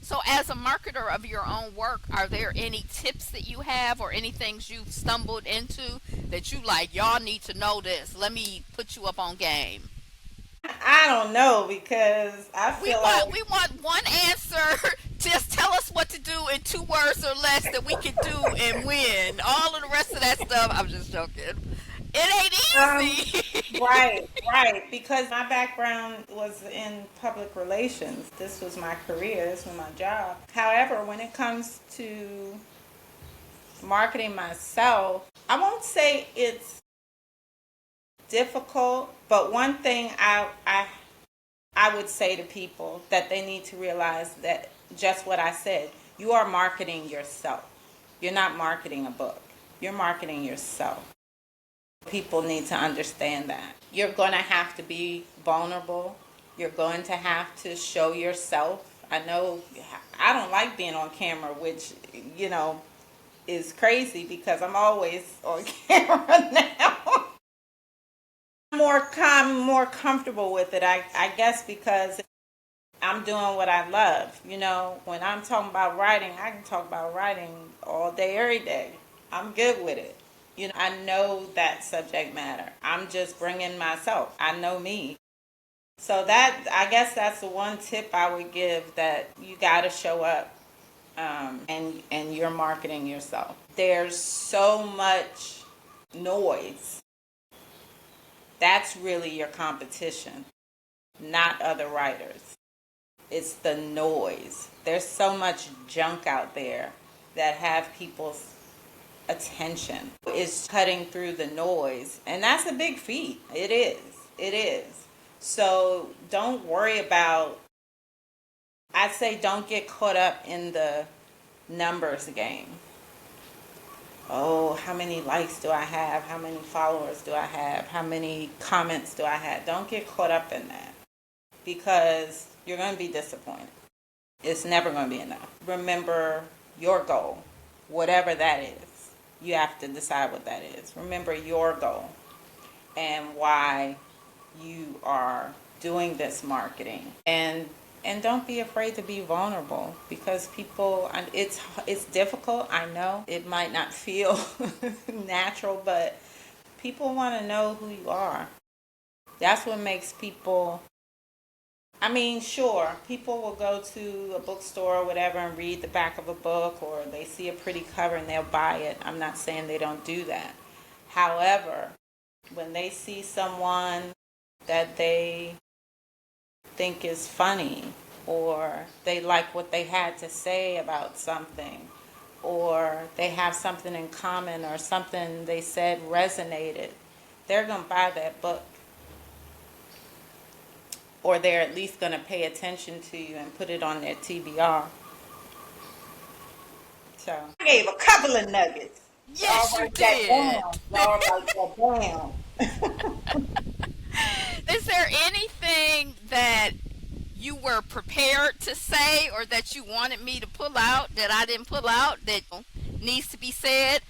B: so as a marketer of your own work, are there any tips that you have or any things you've stumbled into that you like, y'all need to know this? Let me put you up on game.
C: I don't know because I
B: We
C: feel
B: want
C: like
B: we want one answer. Just tell us what to do in 2 words or less that we can do and win. All of the rest of that stuff, I'm just joking. It
C: um,
B: ain't easy.
C: right, right. Because my background was in public relations. This was my career. This was my job. However, when it comes to marketing myself, I won't say it's difficult, but one thing I would say to people that they need to realize that just what I said, you are marketing yourself. You're not marketing a book. You're marketing yourself. People need to understand that. You're going to have to be vulnerable. You're going to have to show yourself. I know I don't like being on camera, which, you know, is crazy because I'm always on camera now. More comfortable with it, I guess, because I'm doing what I love. You know, when I'm talking about writing, I can talk about writing all day, every day. I'm good with it. You know, I know that subject matter. I'm just bringing myself. I know me. So that, I guess that's the one tip I would give, that you got to show up, and you're marketing yourself. There's so much noise. That's really your competition, not other writers. It's the noise. There's so much junk out there that have people's attention. It's cutting through the noise, and that's a big feat. It is. It is. So don't worry about, I'd say don't get caught up in the numbers game. Oh, how many likes do I have? How many followers do I have? How many comments do I have? Don't get caught up in that, because you're going to be disappointed. It's never going to be enough. Remember your goal, whatever that is. You have to decide what that is. Remember your goal and why you are doing this marketing. And don't be afraid to be vulnerable, because people, it's difficult. I know it might not feel natural, but people want to know who you are. That's what makes people, I mean, sure, people will go to a bookstore or whatever and read the back of a book, or they see a pretty cover and they'll buy it. I'm not saying they don't do that. However, when they see someone that they think is funny, or they like what they had to say about something, or they have something in common, or something they said resonated, they're going to buy that book. Or they're at least going to pay attention to you and put it on their TBR. So I gave a couple of nuggets. Y'all
B: Yes, you
C: write that
B: did.
C: down. Y'all write that down.
B: Is there anything that you were prepared to say or that you wanted me to pull out that I didn't pull out that needs to be said?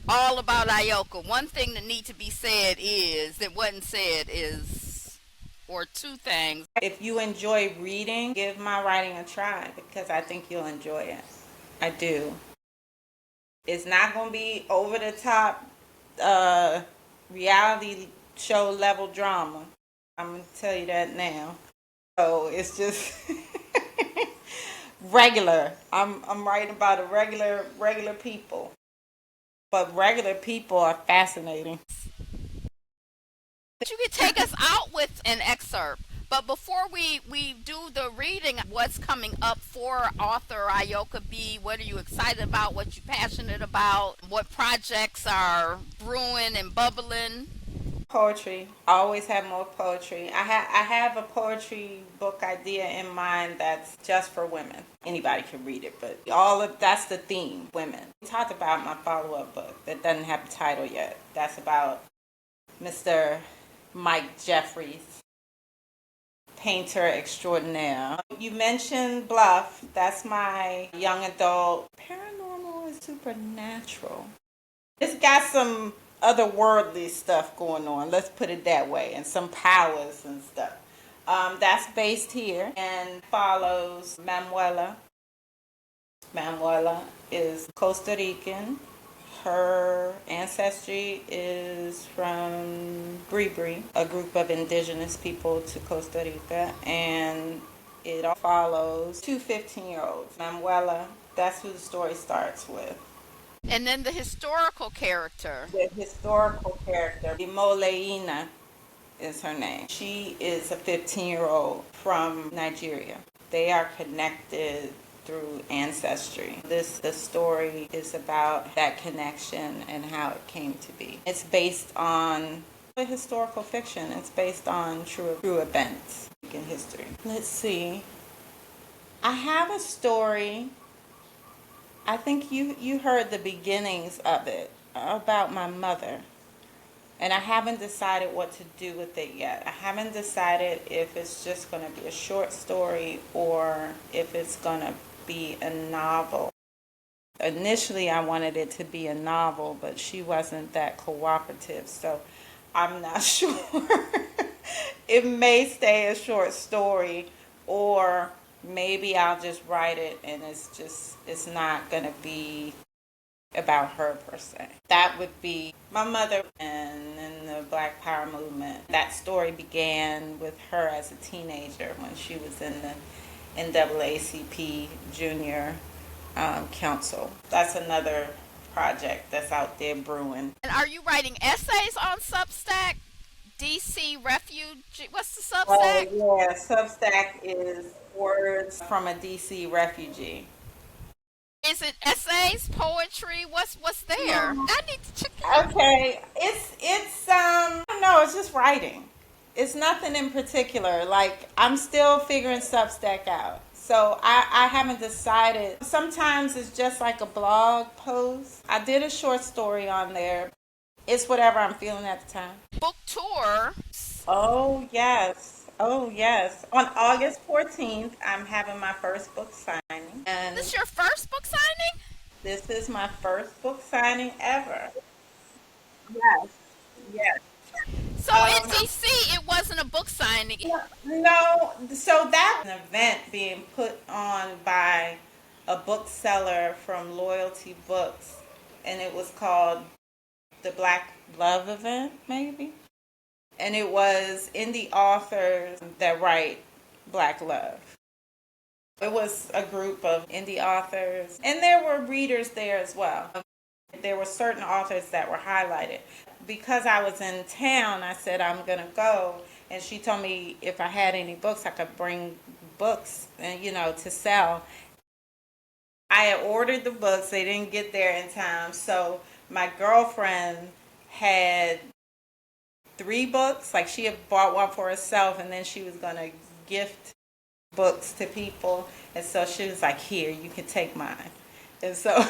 B: All about Ayoka. One thing that needs to be said is, that wasn't said is, or two things.
C: If you enjoy reading, give my writing a try, because I think you'll enjoy it. I do. It's not going to be over the top reality show level drama. I'm going to tell you that now. So it's just regular. I'm writing about a regular people. but regular people are fascinating.
B: You could take us out with an excerpt. But before we do the reading, what's coming up for author Ayoka B? What are you excited about? What you passionate about? What projects are brewing and bubbling?
C: Poetry. I always have more poetry. I have a poetry book idea in mind that's just for women. Anybody can read it, but all of that's the theme, women. We talked about my follow-up book that doesn't have a title yet. That's about Mr. Mike Jeffries, painter extraordinaire. You mentioned Bluff. That's my young adult paranormal and supernatural. It's got some otherworldly stuff going on, let's put it that way, and some powers and stuff. That's based here and follows Manuela. Manuela is Costa Rican. Her ancestry is from Bribri, a group of indigenous people to Costa Rica, and it follows two 15-year-olds. Manuela, that's who the story starts with.
B: And then the historical character.
C: The historical character, Imoleina, is her name. She is a 15-year-old from Nigeria. They are connected through ancestry. The story is about that connection and how it came to be. It's based on a historical fiction. It's based on true events in history. Let's see. I have a story. I think you heard the beginnings of it about my mother. And I haven't decided what to do with it yet. I haven't decided if it's just going to be a short story or if it's going to be a novel. Initially, I wanted it to be a novel, but she wasn't that cooperative, so I'm not sure. It may stay a short story, or maybe I'll just write it and it's not going to be about her per se. That would be my mother and in the Black Power movement. That story began with her as a teenager when she was in the NAACP Junior Council. That's another project that's out there brewing.
B: And are you writing essays on Substack? DC Refugee. What's the
C: Oh
B: Substack?
C: yeah, Substack is words from a DC refugee.
B: Is it essays, poetry? What's there? I need to check it out.
C: Okay, I don't know, it's just writing. It's nothing in particular. Like I'm still figuring Substack out. So I haven't decided. Sometimes it's just like a blog post. I did a short story on there. It's whatever I'm feeling at the time.
B: Book tour.
C: Oh yes. Oh yes. On August 14th, I'm having my first book signing. And
B: This is your first book signing?
C: this is my first book signing ever. Yes. Yes.
B: So in DC, it wasn't a book signing.
C: No, so that an event being put on by a bookseller from Loyalty Books, and it was called the Black Love Event, maybe. And it was indie authors that write Black love. It was a group of indie authors, and there were readers there as well. There were certain authors that were highlighted. Because I was in town, I said I'm going to go, and she told me if I had any books, I could bring books, and to sell. I had ordered the books. They didn't get there in time, so my girlfriend had 3 books. Like she had bought one for herself, and then she was going to gift books to people, and so she was like, here, you can take mine. And so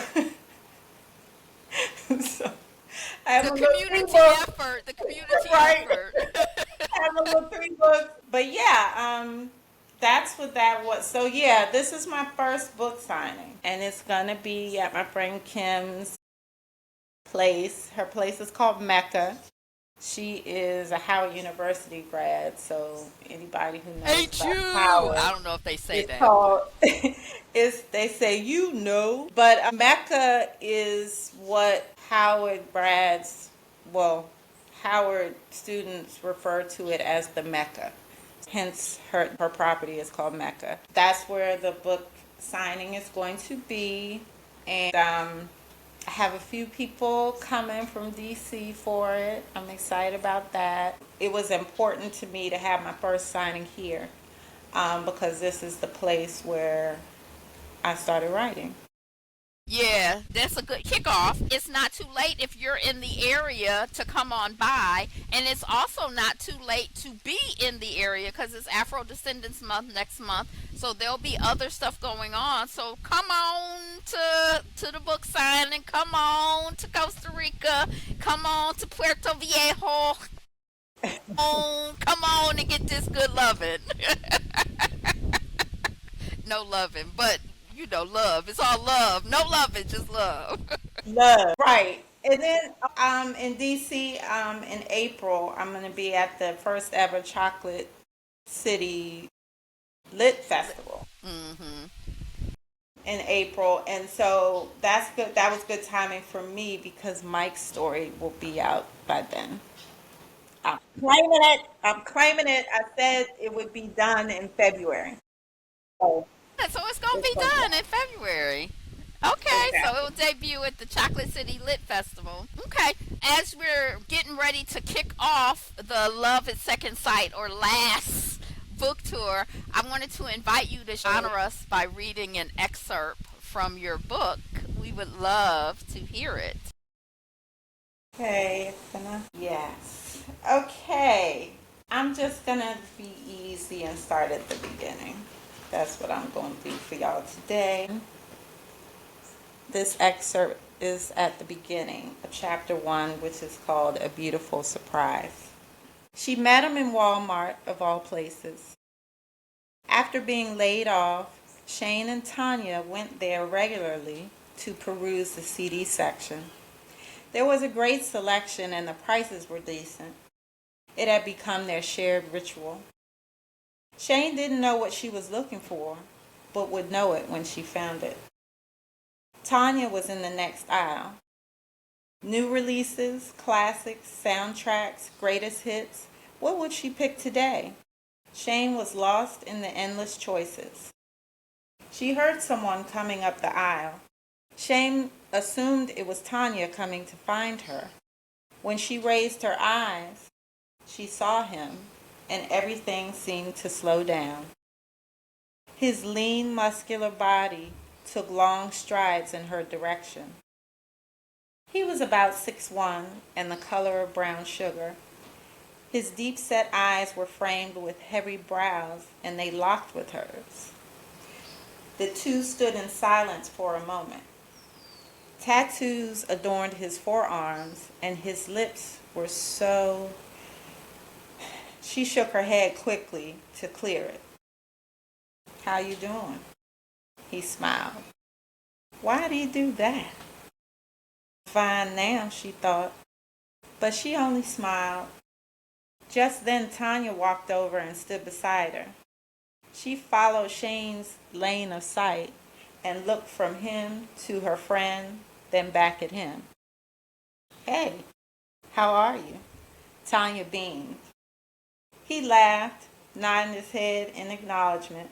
C: so I have
B: The
C: a little
B: community
C: 3 books.
B: effort. The community
C: Right.
B: effort.
C: I have a little 3 books. But yeah, that's what that was. So yeah, this is my first book signing, and it's gonna be at my friend Kim's place. Her place is called Mecca. She is a Howard University grad, so anybody who knows
B: Hate
C: about
B: you.
C: Howard,
B: I don't know if they say
C: it's
B: that.
C: called. They say but Mecca is what Howard grads, well, Howard students refer to it as the Mecca. Hence, her property is called Mecca. That's where the book signing is going to be, and I have a few people coming from DC for it. I'm excited about that. It was important to me to have my first signing here because this is the place where I started writing.
B: Yeah, that's a good kickoff. It's not too late if you're in the area to come on by, and it's also not too late to be in the area because it's Afro Descendants Month next month. So there'll be other stuff going on. So come on to the book signing. Come on to Costa Rica. Come on to Puerto Viejo. Come on and get this good loving. No loving, but love. It's all love. No loving, just love.
C: Love. Right. And then in DC in April, I'm going to be at the first ever Chocolate City Lit Festival
B: Mm-hmm.
C: in April. And so that's good. That was good timing for me because Mike's story will be out by then. I'm claiming it. I'm claiming it. I said it would be done in February. So
B: Yeah, so it's gonna
C: it's
B: be
C: going to be
B: done
C: out.
B: in February. Okay, so it
C: Exactly.
B: will debut at the Chocolate City Lit Festival. Okay, as we're getting ready to kick off the Love at Second Sight or last book tour, I wanted to invite you to honor us by reading an excerpt from your book. We would love to hear it.
C: Okay, it's gonna. Yes. Okay. I'm just gonna be easy and start at the beginning. That's what I'm going to do for y'all today. This excerpt is at the beginning of chapter 1, which is called A Beautiful Surprise. She met him in Walmart, of all places. After being laid off, Shane and Tanya went there regularly to peruse the CD section. There was a great selection and the prices were decent. It had become their shared ritual. Shane didn't know what she was looking for, but would know it when she found it. Tanya was in the next aisle. New releases, classics, soundtracks, greatest hits. What would she pick today? Shane was lost in the endless choices. She heard someone coming up the aisle. Shane assumed it was Tanya coming to find her. When she raised her eyes, she saw him, and everything seemed to slow down. His lean, muscular body took long strides in her direction. He was about 6'1" and the color of brown sugar. His deep-set eyes were framed with heavy brows, and they locked with hers. The two stood in silence for a moment. Tattoos adorned his forearms, and his lips were so... She shook her head quickly to clear it. "How you doing?" He smiled. Why'd he do that? Fine now, she thought. But she only smiled. Just then Tanya walked over and stood beside her. She followed Shane's lane of sight and looked from him to her friend, then back at him. "Hey, how are you?" Tanya beamed. He laughed, nodding his head in acknowledgement.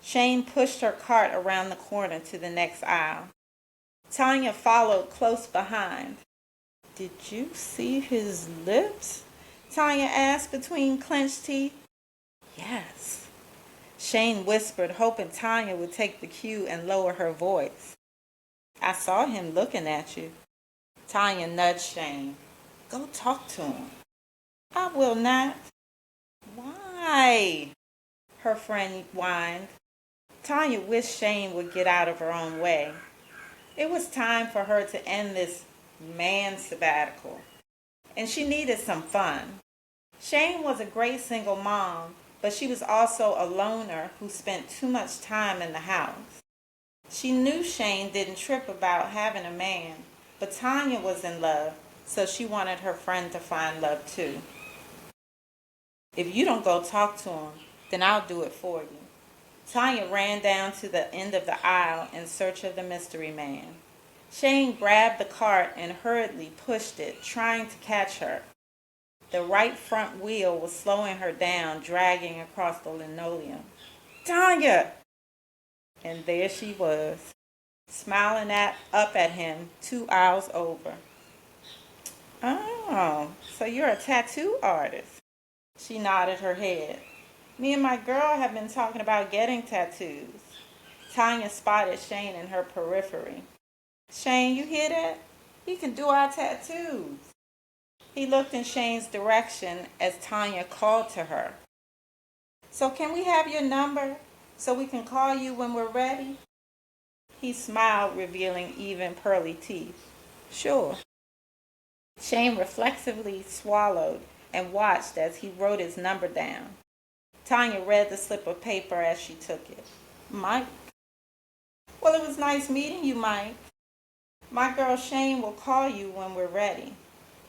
C: Shane pushed her cart around the corner to the next aisle. Tanya followed close behind. "Did you see his lips?" Tanya asked between clenched teeth. "Yes." Shane whispered, hoping Tanya would take the cue and lower her voice. "I saw him looking at you." Tanya nudged Shane. "Go talk to him." "I will not." "Why?" her friend whined. Tanya wished Shane would get out of her own way. It was time for her to end this man sabbatical, and she needed some fun. Shane was a great single mom, but she was also a loner who spent too much time in the house. She knew Shane didn't trip about having a man, but Tanya was in love, so she wanted her friend to find love too. "If you don't go talk to him, then I'll do it for you." Tanya ran down to the end of the aisle in search of the mystery man. Shane grabbed the cart and hurriedly pushed it, trying to catch her. The right front wheel was slowing her down, dragging across the linoleum. "Tanya!" And there she was. smiling up at him 2 aisles over. Oh, so you're a tattoo artist. She nodded her head. Me and my girl have been talking about getting tattoos. Tanya spotted Shane in her periphery. Shane, you hear that? He can do our tattoos. He looked in Shane's direction as Tanya called to her. So can we have your number so we can call you when we're ready? He smiled, revealing even pearly teeth. Sure. Shane reflexively swallowed and watched as he wrote his number down. Tanya read the slip of paper as she took it. Mike. Well, it was nice meeting you, Mike. My girl Shane will call you when we're ready.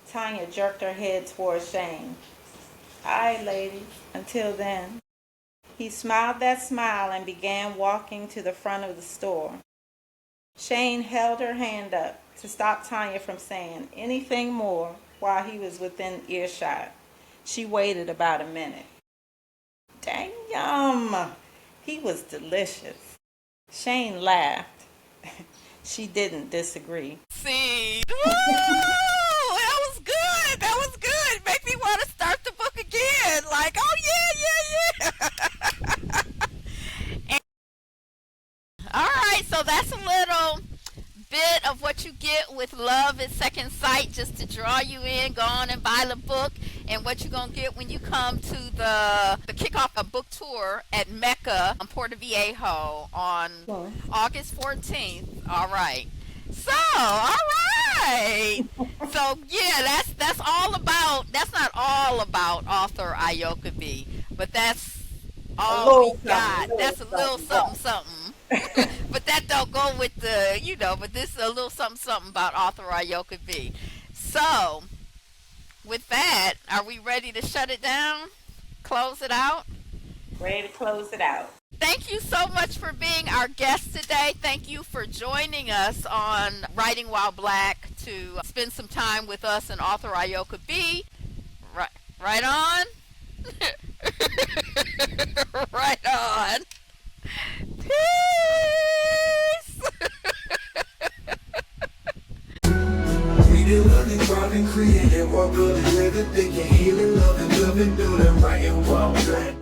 C: Tanya jerked her head towards Shane. Aye, lady. Until then. He smiled that smile and began walking to the front of the store. Shane held her hand up to stop Tanya from saying anything more while he was within earshot. She waited about a minute. Damn! He was delicious. Shane laughed. She didn't disagree.
B: See, woo! That was good. That was good. Make me want to start the book again. Like, oh yeah, yeah, yeah. All right, so that's a little bit of what you get with Love at Second Sight, just to draw you in. Go on and buy the book, and what you're gonna get when you come to the kickoff a book tour at Mecca, Puerto Viejo on August 14th. All right. So, all right. So yeah, that's all about. That's not all about author Ayoka B, but that's all we got. That's a little something, something. But that don't go with the, but this is a little something, something about author Ayoka B. So, with that, are we ready to shut it down? Close it out?
C: Ready to close it out.
B: Thank you so much for being our guest today. Thank you for joining us on Writing While Black to spend some time with us and author Ayoka B. Right on? Right on. Peace!
A: Reading, learning, driving, creating, more good and living, thinking, healing, loving, living, doing, writing while black.